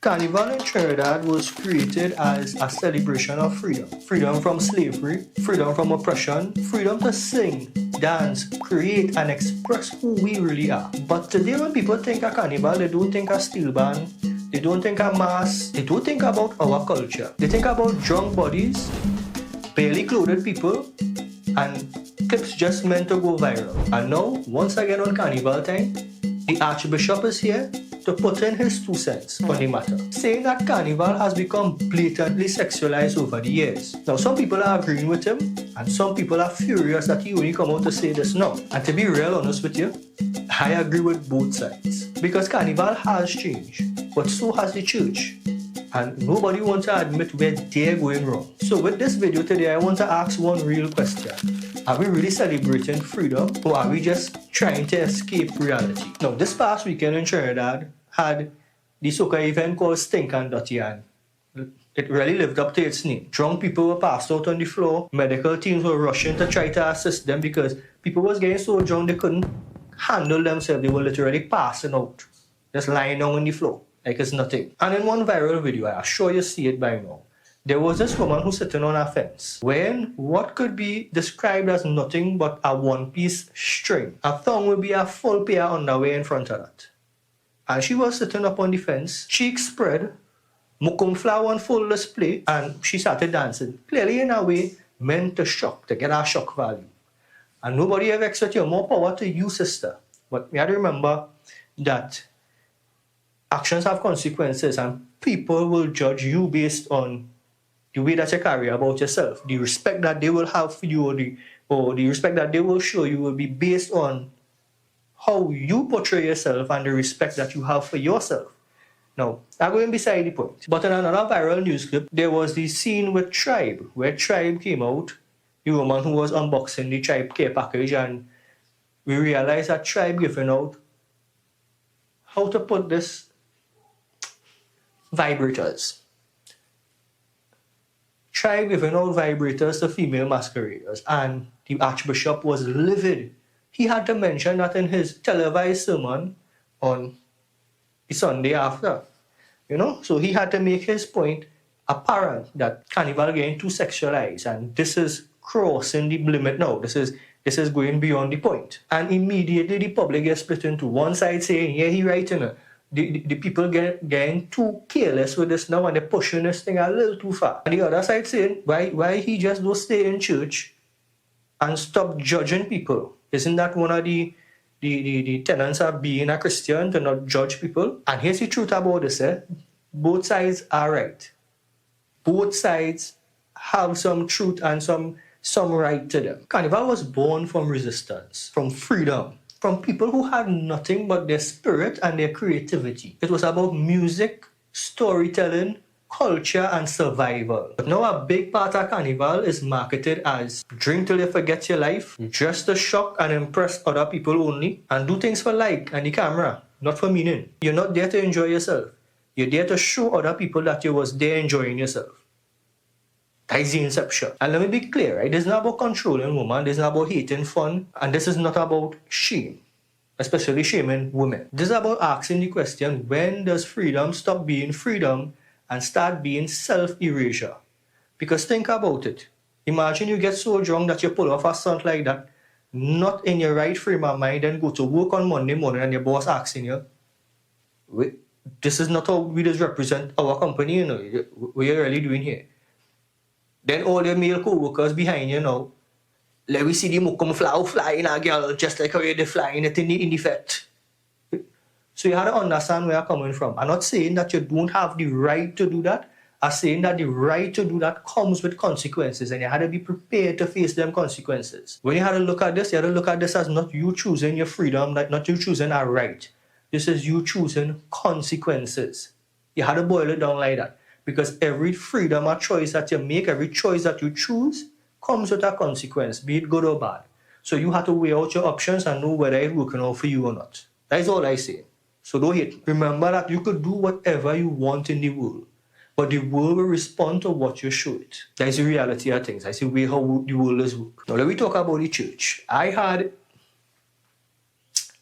Carnival in Trinidad was created as a celebration of freedom. Freedom from slavery, freedom from oppression, freedom to sing, dance, create, and express who we really are. But today when people think of Carnival, they don't think of steel band, they don't think of mass, they don't think about our culture. They think about drunk bodies, barely clothed people, and clips just meant to go viral. And now, once again on Carnival time, the Archbishop is here to put in his 2 cents on the matter, saying that Carnival has become blatantly sexualized over the years. Now, some people are agreeing with him, and some people are furious that he only come out to say this now. And to be real honest with you, I agree with both sides. Because Carnival has changed, but so has the church. And nobody wants to admit where they're going wrong. So with this video today, I want to ask one real question. Are we really celebrating freedom, or are we just trying to escape reality? Now, this past weekend in Trinidad had the soca event called Stink and Dutty, and it really lived up to its name. Drunk people were passed out on the floor. Medical teams were rushing to try to assist them because people was getting so drunk they couldn't handle themselves. They were literally passing out, just lying down on the floor like it's nothing. And in one viral video, I'm sure you see it by now, there was this woman who's sitting on a fence wearing what could be described as nothing but a one-piece string. A thong would be a full pair of underwear in front of that. And she was sitting up on the fence, cheeks spread, mukum flower on full display, and she started dancing, clearly in a way meant to shock, to get our shock value. And nobody ever expected you. More power to you, sister. But we have to remember that actions have consequences, and people will judge you based on the way that you carry about yourself. The respect that they will have for you, or the respect that they will show you will be based on how you portray yourself and the respect that you have for yourself. Now, I'm going beside the point. But in another viral news clip, there was the scene with Tribe, where Tribe came out, the woman who was unboxing the Tribe care package, and we realized that Tribe giving out, how to put this, vibrators. Tribe giving out vibrators to female masqueraders, and the Archbishop was livid. He had to mention that in his televised sermon on the Sunday after. So he had to make his point apparent that Carnival getting too sexualized, and this is crossing the limit now. This is going beyond the point. And immediately the public gets split into one side saying, yeah, he right, the people getting too careless with this now, and they're pushing this thing a little too far. And the other side saying, why he just don't stay in church and stop judging people? Isn't that one of the tenets of being a Christian, to not judge people? And here's the truth about this, both sides are right. Both sides have some truth and some right to them. Carnival was born from resistance, from freedom, from people who had nothing but their spirit and their creativity. It was about music, storytelling, culture, and survival. But now a big part of Carnival is marketed as drink till you forget your life, dress to shock and impress other people only, and do things for like and the camera, not for meaning. You're not there to enjoy yourself. You're there to show other people that you was there enjoying yourself. That is the inception. And let me be clear, right? This is not about controlling women, this is not about hating fun, and this is not about shame, especially shaming women. This is about asking the question, when does freedom stop being freedom and start being self-erasure? Because think about it. Imagine you get so drunk that you pull off a stunt like that, not in your right frame of mind, and go to work on Monday morning and your boss asking you, wait, this is not how we just represent our company, what you're really doing here. Then all your male co-workers behind you now, let me see the mukum flower flying a girl, just like how you're flying it in the effect. So you have to understand where I'm coming from. I'm not saying that you don't have the right to do that. I'm saying that the right to do that comes with consequences, and you have to be prepared to face them consequences. When you have to look at this, you have to look at this as not you choosing your freedom, like not you choosing a right. This is you choosing consequences. You have to boil it down like that. Because every freedom or choice that you make, every choice that you choose, comes with a consequence, be it good or bad. So you have to weigh out your options and know whether it's working out for you or not. That is all I say. So don't hate me. Remember that you could do whatever you want in the world, but the world will respond to what you show it. That is the reality of things. That's the way how the world is work. Now let me talk about the church. I had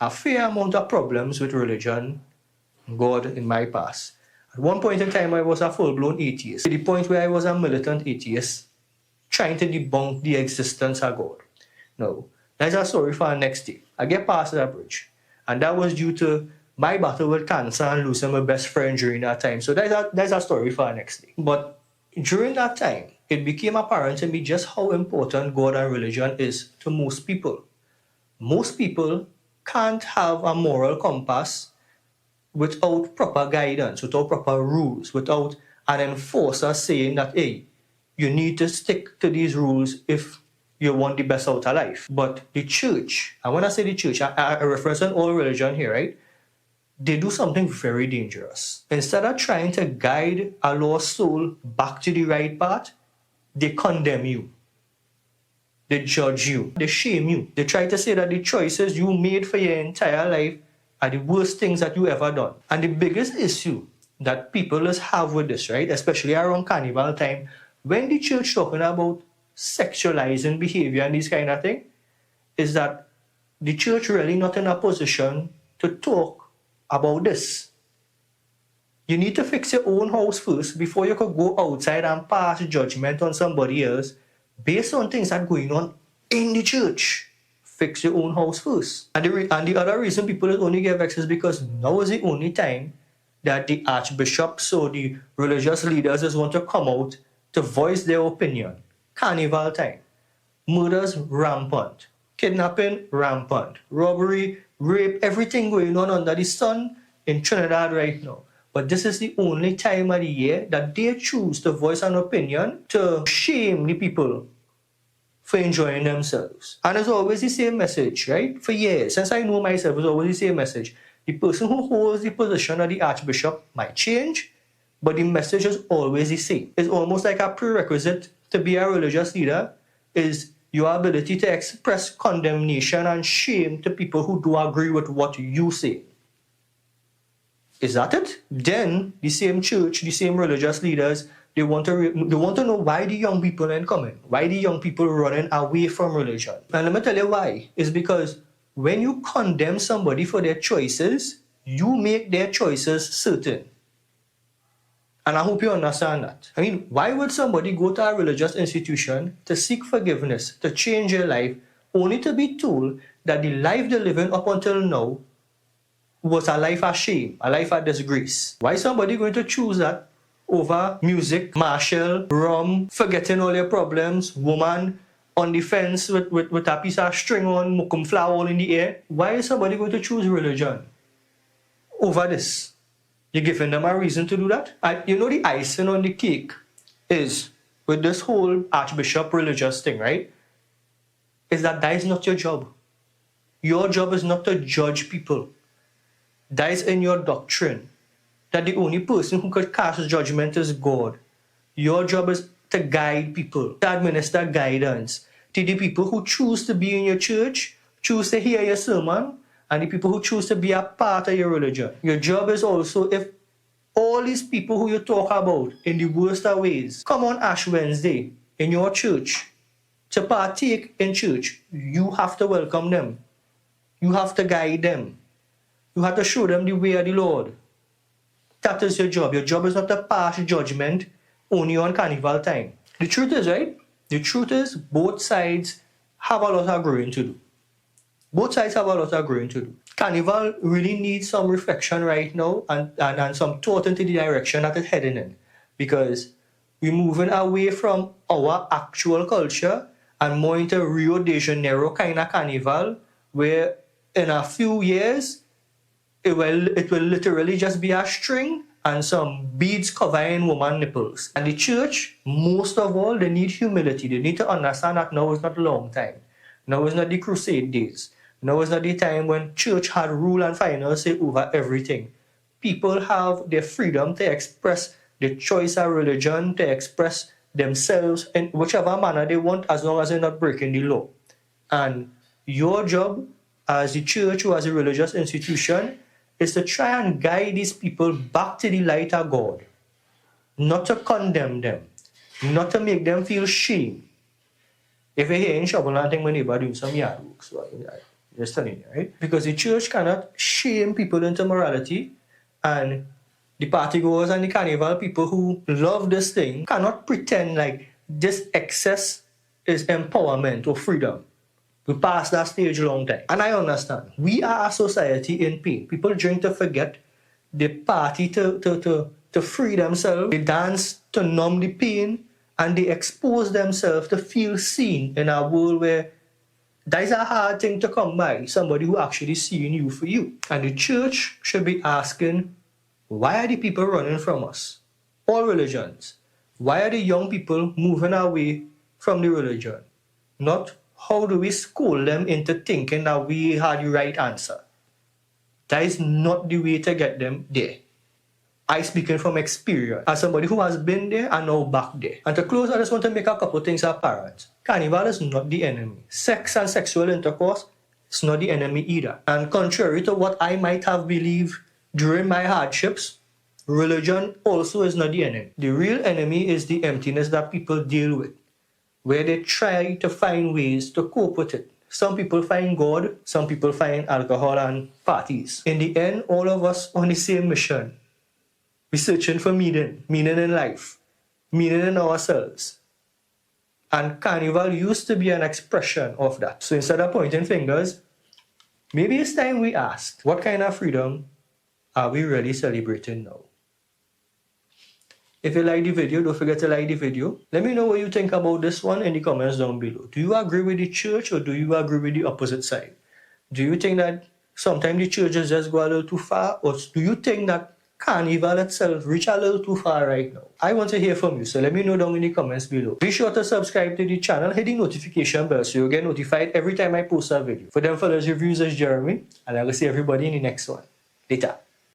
a fair amount of problems with religion, God in my past. At one point in time, I was a full-blown atheist, to the point where I was a militant atheist, trying to debunk the existence of God. No, that's a story for our next day. I get past that bridge. And that was due to my battle with cancer and losing my best friend during that time. So that's a story for our next day. But during that time, it became apparent to me just how important God and religion is to most people. Most people can't have a moral compass without proper guidance, without proper rules, without an enforcer saying that, hey, you need to stick to these rules if you want the best out of life. But the church, and when I say the church, I reference on all religion here, right? They do something very dangerous. Instead of trying to guide a lost soul back to the right path, they condemn you. They judge you. They shame you. They try to say that the choices you made for your entire life are the worst things that you ever done. And the biggest issue that people just have with this, right, especially around Carnival time, when the church talking about sexualizing behavior and these kind of thing, is that the church really not in a position to talk about this. You need to fix your own house first before you could go outside and pass judgment on somebody else based on things that are going on in the church. Fix your own house first. And the other reason people only get vexed is because now is the only time that the archbishops or the religious leaders just want to come out to voice their opinion. Carnival time. Murders rampant. Kidnapping rampant. Robbery, rape, everything going on under the sun in Trinidad right now. But this is the only time of the year that they choose to voice an opinion to shame the people for enjoying themselves. And it's always the same message, right? For years, since I know myself, it's always the same message. The person who holds the position of the archbishop might change, but the message is always the same. It's almost like a prerequisite to be a religious leader is your ability to express condemnation and shame to people who do agree with what you say. Is that it? Then the same church, the same religious leaders, they want to know why the young people ain't coming, why the young people running away from religion. And let me tell you why. It's because when you condemn somebody for their choices, you make their choices certain. And I hope you understand that. I mean, why would somebody go to a religious institution to seek forgiveness, to change their life, only to be told that the life they're living up until now was a life of shame, a life of disgrace? Why is somebody going to choose that over music, martial, rum, forgetting all your problems, woman on the fence with a piece of string on, mukum flower all in the air? Why is somebody going to choose religion over this? You're giving them a reason to do that? And you know the icing on the cake is, with this whole archbishop religious thing, right, is that is not your job. Your job is not to judge people. That is in your doctrine. That the only person who could cast judgment is God. Your job is to guide people, to administer guidance to the people who choose to be in your church, choose to hear your sermon, and the people who choose to be a part of your religion. Your job is also, if all these people who you talk about in the worst of ways come on Ash Wednesday in your church to partake in church, you have to welcome them. You have to guide them. You have to show them the way of the Lord. That is your job. Your job is not to pass judgment only on Carnival time. The truth is, right? The truth is, both sides have a lot of growing to do. Both sides have a lot of growing to do. Carnival really needs some reflection right now and some thought into the direction that it's heading in. Because we're moving away from our actual culture and more into Rio de Janeiro kind of carnival, where in a few years, it will literally just be a string and some beads covering woman nipples. And the church, most of all, they need humility. They need to understand that now is not a long time. Now is not the crusade days. Now is not the time when church had rule and final say over everything. People have their freedom to express their choice of religion, to express themselves in whichever manner they want, as long as they're not breaking the law. And your job as the church or as a religious institution is to try and guide these people back to the light of God. Not to condemn them. Not to make them feel shame. If you're here in trouble, I think my neighbor doing some yard work, so I'm just telling you, right? Because the church cannot shame people into morality and The partygoers and the carnival people who love this thing cannot pretend like this excess is empowerment or freedom. We passed that stage a long time. And I understand. We are a society in pain. People drink to forget. They party to free themselves. They dance to numb the pain. And they expose themselves to feel seen in a world where that is a hard thing to come by. Somebody who actually seeing you for you. And the church should be asking, why are the people running from us? All religions. Why are the young people moving away from the religion? Not how do we school them into thinking that we had the right answer. That is not the way to get them there. I speaking from experience as somebody who has been there and now back there. And to close, I just want to make a couple of things apparent. Carnival is not the enemy. Sex and sexual intercourse is not the enemy either. And contrary to what I might have believed during my hardships, religion also is not the enemy. The real enemy is the emptiness that people deal with, where they try to find ways to cope with it. Some people find God, some people find alcohol and parties. In the end, all of us on the same mission. We're searching for meaning in life, meaning in ourselves. And Carnival used to be an expression of that. So instead of pointing fingers, maybe it's time we ask, what kind of freedom are we really celebrating now? If you like the video, don't forget to like the video. Let me know what you think about this one in the comments down below. Do you agree with the church or do you agree with the opposite side? Do you think that sometimes the churches just go a little too far? Or do you think that Carnival itself reach a little too far right now? I want to hear from you, so let me know down in the comments below. Be sure to subscribe to the channel, hit the notification bell so you'll get notified every time I post a video. For them fellas reviews, is Jeremy, and I will see everybody in the next one. Later.